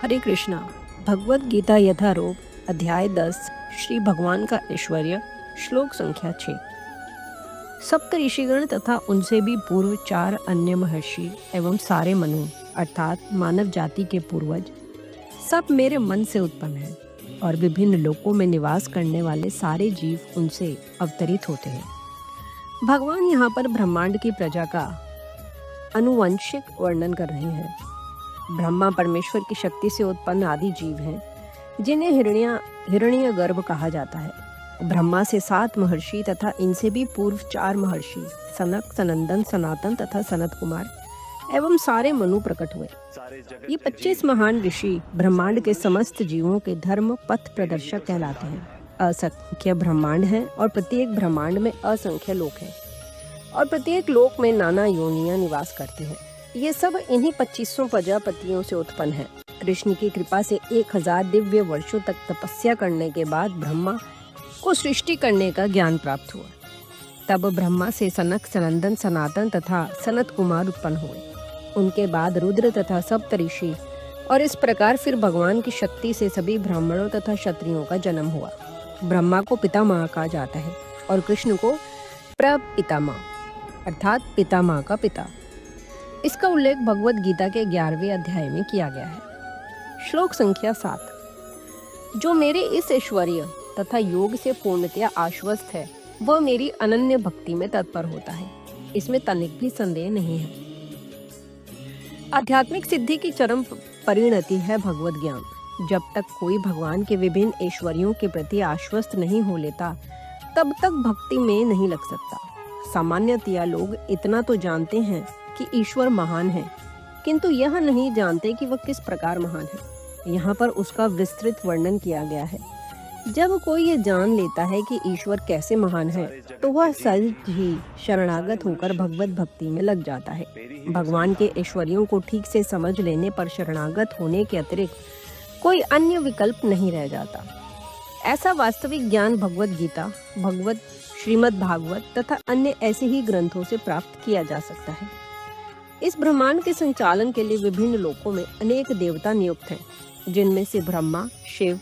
हरे कृष्णा। भगवद गीता यथारूप अध्याय 10 श्री भगवान का ऐश्वर्य श्लोक संख्या 6। सप्त ऋषिगण तथा उनसे भी पूर्व 4 अन्य महर्षि एवं सारे मनु अर्थात मानव जाति के पूर्वज सब मेरे मन से उत्पन्न हैं और विभिन्न लोकों में निवास करने वाले सारे जीव उनसे अवतरित होते हैं। भगवान यहाँ पर ब्रह्मांड की प्रजा का आनुवंशिक वर्णन कर रहे हैं। ब्रह्मा परमेश्वर की शक्ति से उत्पन्न आदि जीव हैं जिन्हें हिरण्य गर्भ कहा जाता है। ब्रह्मा से 7 महर्षि तथा इनसे भी पूर्व 4 महर्षि सनक, सनंदन, सनातन तथा सनत कुमार एवं सारे मनु प्रकट हुए। ये 25 महान ऋषि ब्रह्मांड के समस्त जीवों के धर्म पथ प्रदर्शक कहलाते हैं। असंख्य ब्रह्मांड हैं और प्रत्येक ब्रह्मांड में असंख्य लोक हैं और प्रत्येक लोक में नाना योनियां निवास करती हैं। ये सब इन्हीं 2500 प्रजापतियों से उत्पन्न है। कृष्ण की कृपा से 1000 दिव्य वर्षों तक तपस्या करने के बाद ब्रह्मा को सृष्टि करने का ज्ञान प्राप्त हुआ। तब ब्रह्मा से सनक, सनंदन, सनातन तथा सनत कुमार उत्पन्न हुए। उनके बाद रुद्र तथा सप्त ऋषि और इस प्रकार फिर भगवान की शक्ति से सभी ब्राह्मणों तथा क्षत्रियों का जन्म हुआ। ब्रह्मा को पितामह कहा जाता है और कृष्ण को प्रपितामह अर्थात पितामह का पिता। इसका उल्लेख भगवद गीता के 11वें अध्याय में किया गया है। श्लोक संख्या 7। जो मेरे इस ऐश्वर्य तथा योग से पूर्णतया आश्वस्त है वह मेरी अनन्य भक्ति में तत्पर होता है, इसमें तनिक भी संदेह नहीं है। आध्यात्मिक सिद्धि की चरम परिणति है भगवद ज्ञान। जब तक कोई भगवान के विभिन्न ऐश्वर्यों के प्रति आश्वस्त नहीं हो लेता तब तक भक्ति में नहीं लग सकता। सामान्यतया लोग इतना तो जानते हैं कि ईश्वर महान है, किंतु यह नहीं जानते कि वह किस प्रकार महान है। यहाँ पर उसका विस्तृत वर्णन किया गया है। जब कोई ये जान लेता है कि ईश्वर कैसे महान है तो वह सहज ही शरणागत होकर भगवत भक्ति में लग जाता है। भगवान के ऐश्वर्यों को ठीक से समझ लेने पर शरणागत होने के अतिरिक्त कोई अन्य विकल्प नहीं रह जाता। ऐसा वास्तविक ज्ञान भगवत गीता, भगवत श्रीमद् भागवत तथा अन्य ऐसे ही ग्रंथों से प्राप्त किया जा सकता है। इस ब्रह्मांड के संचालन के लिए विभिन्न लोकों में अनेक देवता नियुक्त हैं, जिनमें से ब्रह्मा, शिव,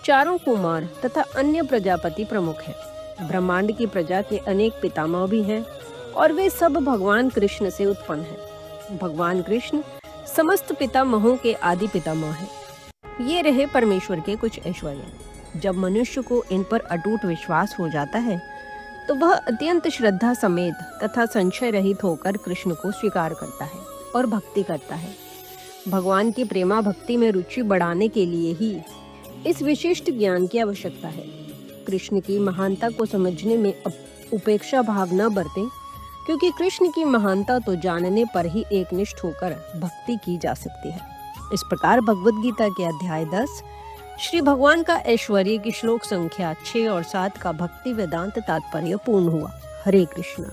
4 कुमार तथा अन्य प्रजापति प्रमुख हैं। ब्रह्मांड की प्रजा के अनेक पितामह भी हैं और वे सब भगवान कृष्ण से उत्पन्न हैं। भगवान कृष्ण समस्त पितामहों के आदि पितामह हैं। ये रहे परमेश्वर के कुछ ऐश्वर्य। जब मनुष्य को इन पर अटूट विश्वास हो जाता है तो वह अत्यंत श्रद्धा समेत तथा संशय रहित होकर कृष्ण को स्वीकार करता है और भक्ति करता है। भगवान की प्रेमा भक्ति में रुचि बढ़ाने के लिए ही इस विशिष्ट ज्ञान की आवश्यकता है। कृष्ण की महानता को समझने में उपेक्षा भाव न बरतें, क्योंकि कृष्ण की महानता तो जानने पर ही एकनिष्ठ होकर भक्ति की जा सकती है। इस प्रकार भगवद गीता के अध्याय 10 श्री भगवान का ऐश्वर्य की श्लोक संख्या 6 और 7 का भक्ति वेदांत तात्पर्य पूर्ण हुआ। हरे कृष्णा।